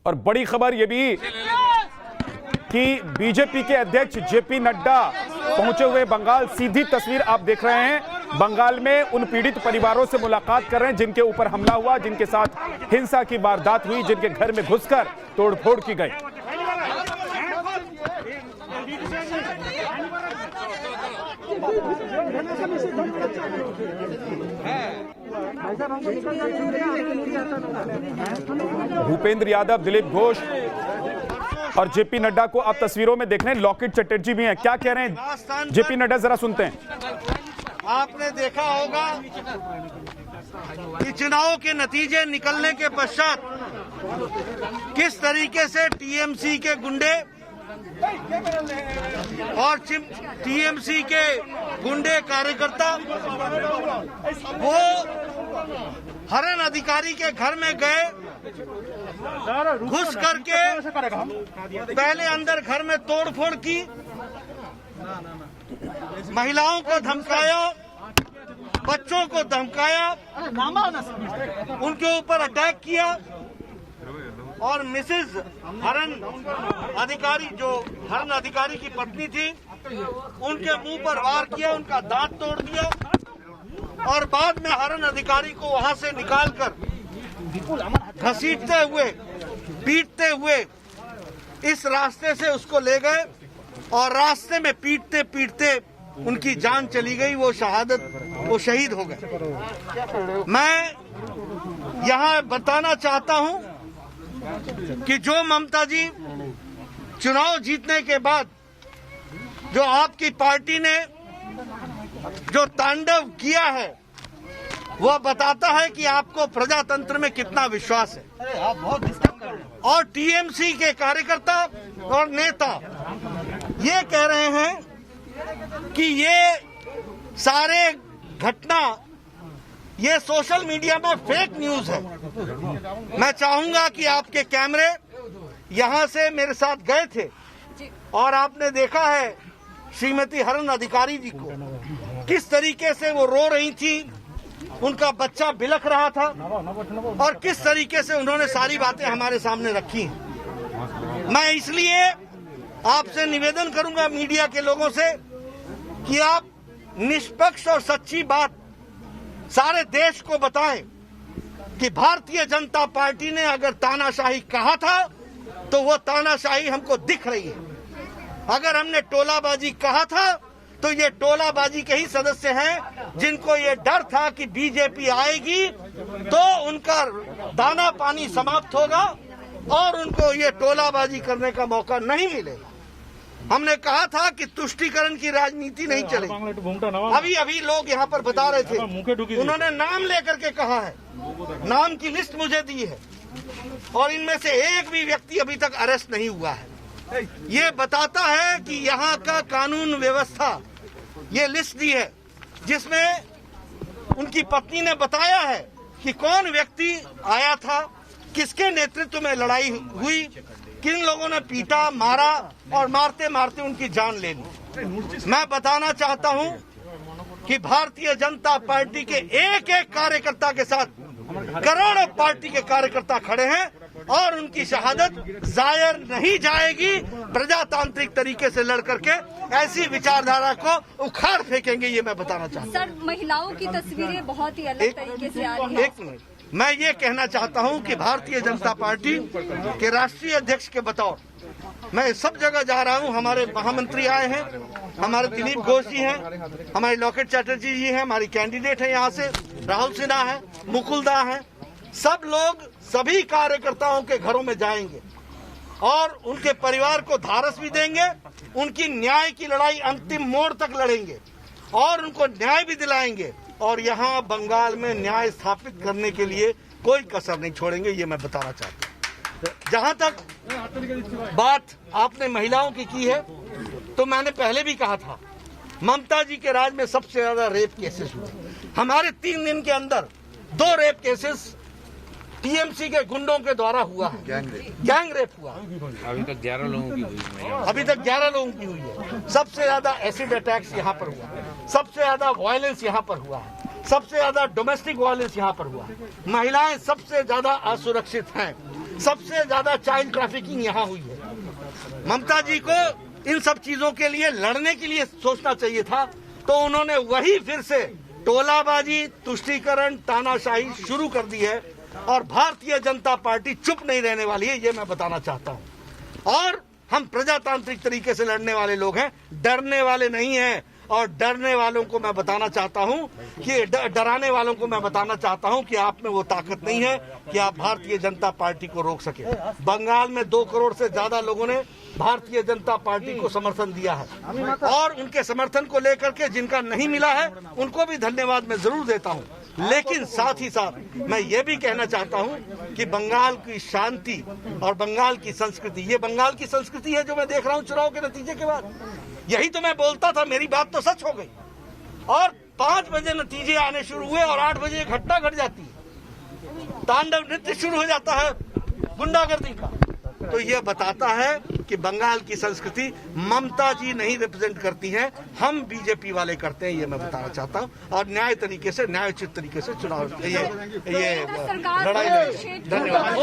और बड़ी खबर यह भी कि बीजेपी के अध्यक्ष जेपी नड्डा पहुंचे हुए बंगाल। सीधी तस्वीर आप देख रहे हैं, बंगाल में उन पीड़ित परिवारों से मुलाकात कर रहे हैं जिनके ऊपर हमला हुआ, जिनके साथ हिंसा की वारदात हुई, जिनके घर में घुसकर तोड़फोड़ की गई। भूपेंद्र यादव, दिलीप घोष और जेपी नड्डा को आप तस्वीरों में देख रहे हैं। लॉकेट चटर्जी भी हैं, क्या कह रहे हैं जेपी नड्डा, जरा सुनते हैं। आपने देखा होगा कि चुनाव के नतीजे निकलने के पश्चात किस तरीके से टीएमसी के गुंडे और टीएमसी के गुंडे कार्यकर्ता वो हरण अधिकारी के घर में गए, घुस करके पहले अंदर घर में तोड़फोड़ की, महिलाओं को धमकाया, बच्चों को धमकाया, उनके ऊपर अटैक किया और मिसेज हरण अधिकारी, जो हरण अधिकारी की पत्नी थी, उनके मुंह पर वार किया, उनका दांत तोड़ दिया और बाद में हरण अधिकारी को वहां से निकालकर घसीटते हुए, पीटते हुए इस रास्ते से उसको ले गए और रास्ते में पीटते पीटते उनकी जान चली गई। वो शहीद हो गए। मैं यहाँ बताना चाहता हूँ कि जो ममता जी चुनाव जीतने के बाद जो आपकी पार्टी ने जो तांडव किया है, वह बताता है कि आपको प्रजातंत्र में कितना विश्वास है। आप बहुत डिस्टर्ब कर रहे हैं। और टीएमसी के कार्यकर्ता और नेता ये कह रहे हैं कि ये सारे घटना ये सोशल मीडिया में फेक न्यूज है। मैं चाहूंगा कि आपके कैमरे यहां से मेरे साथ गए थे और आपने देखा है श्रीमती हरण अधिकारी जी को किस तरीके से वो रो रही थी, उनका बच्चा बिलख रहा था और किस तरीके से उन्होंने सारी बातें हमारे सामने रखी हैं। मैं इसलिए आपसे निवेदन करूंगा मीडिया के लोगों से कि आप निष्पक्ष और सच्ची बात सारे देश को बताएं कि भारतीय जनता पार्टी ने अगर तानाशाही कहा था तो वो तानाशाही हमको दिख रही है। अगर हमने टोलाबाजी कहा था तो ये टोलाबाजी के ही सदस्य हैं जिनको ये डर था कि बीजेपी आएगी तो उनका दाना पानी समाप्त होगा और उनको ये टोलाबाजी करने का मौका नहीं मिलेगा। हमने कहा था कि तुष्टीकरण की राजनीति नहीं चलेगी। अभी लोग यहाँ पर बता रहे थे, उन्होंने नाम लेकर के कहा है, नाम की लिस्ट मुझे दी है और इनमें से एक भी व्यक्ति अभी तक अरेस्ट नहीं हुआ है। ये बताता है कि यहाँ का कानून व्यवस्था, ये लिस्ट दी है जिसमें उनकी पत्नी ने बताया है कि कौन व्यक्ति आया था, किसके नेतृत्व में लड़ाई हुई, किन लोगों ने पीटा, मारा और मारते मारते उनकी जान ले ली। मैं बताना चाहता हूं कि भारतीय जनता पार्टी के एक एक कार्यकर्ता के साथ करोड़ों पार्टी के कार्यकर्ता खड़े हैं और उनकी शहादत जाया नहीं जाएगी। प्रजातांत्रिक तरीके से लड़ करके ऐसी विचारधारा को उखाड़ फेंकेंगे, ये मैं बताना चाहता हूँ। सर, महिलाओं की तस्वीरें बहुत ही अलग तरीके से आ रही हैं। एक मिनट, मैं ये कहना चाहता हूँ कि भारतीय जनता पार्टी के राष्ट्रीय अध्यक्ष के बतौर मैं सब जगह जा रहा हूँ। हमारे महामंत्री आए हैं, हमारे दिलीप घोष जी हैं, हमारे लॉकेट चटर्जी जी हैं, हमारी कैंडिडेट है यहाँ से राहुल सिन्हा है, मुकुलदा है। सब लोग सभी कार्यकर्ताओं के घरों में जाएंगे और उनके परिवार को धारस भी देंगे, उनकी न्याय की लड़ाई अंतिम मोड़ तक लड़ेंगे और उनको न्याय भी दिलाएंगे और यहाँ बंगाल में न्याय स्थापित करने के लिए कोई कसर नहीं छोड़ेंगे, ये मैं बताना चाहता हूँ। जहाँ तक बात आपने महिलाओं की है, तो मैंने पहले भी कहा था, ममता जी के राज में सबसे ज्यादा रेप केसेस हुए। हमारे 3 दिन के अंदर 2 रेप केसेस टीएमसी के गुंडों के द्वारा हुआ है, गैंग रेप हुआ। अभी तक 11 लोगों की हुई है। सबसे ज्यादा एसिड अटैक्स यहाँ पर हुआ है, सबसे ज्यादा वायलेंस यहाँ पर हुआ है, सबसे ज्यादा डोमेस्टिक वायलेंस यहाँ पर हुआ है। महिलाएं सबसे ज्यादा असुरक्षित हैं सबसे ज्यादा चाइल्ड ट्रैफिकिंग यहाँ हुई है। ममता जी को इन सब चीजों के लिए लड़ने के लिए सोचना चाहिए था, तो उन्होंने वही फिर से टोलाबाजी, तुष्टीकरण, तानाशाही शुरू कर दी है। और भारतीय जनता पार्टी चुप नहीं रहने वाली है, ये मैं बताना चाहता हूं। और हम प्रजातांत्रिक तरीके से लड़ने वाले लोग हैं, डरने वाले नहीं हैं। और डरने वालों को मैं बताना चाहता हूं कि डराने वालों को मैं बताना चाहता हूं कि आप में वो ताकत नहीं है कि आप भारतीय जनता पार्टी को रोक सके। बंगाल में 2 करोड़ से ज्यादा लोगों ने भारतीय जनता पार्टी को समर्थन दिया है, और उनके समर्थन को लेकर के जिनका नहीं मिला है उनको भी धन्यवाद मैं जरूर देता हूं। लेकिन साथ ही साथ मैं ये भी कहना चाहता हूं कि बंगाल की शांति और बंगाल की संस्कृति, ये बंगाल की संस्कृति है जो मैं देख रहा हूं चुनाव के नतीजे के बाद। यही तो मैं बोलता था, मेरी बात तो सच हो गई। और 5 बजे नतीजे आने शुरू हुए और 8 बजे घटना घट जाती है, तांडव नृत्य शुरू हो जाता है गुंडागर्दी का। तो ये बताता है कि बंगाल की संस्कृति ममता जी नहीं रिप्रेजेंट करती हैं, हम बीजेपी वाले करते हैं, ये मैं बताना चाहता हूं। और न्याय तरीके से, न्यायोचित तरीके से चुनाव ये लड़ाई लड़ी। धन्यवाद।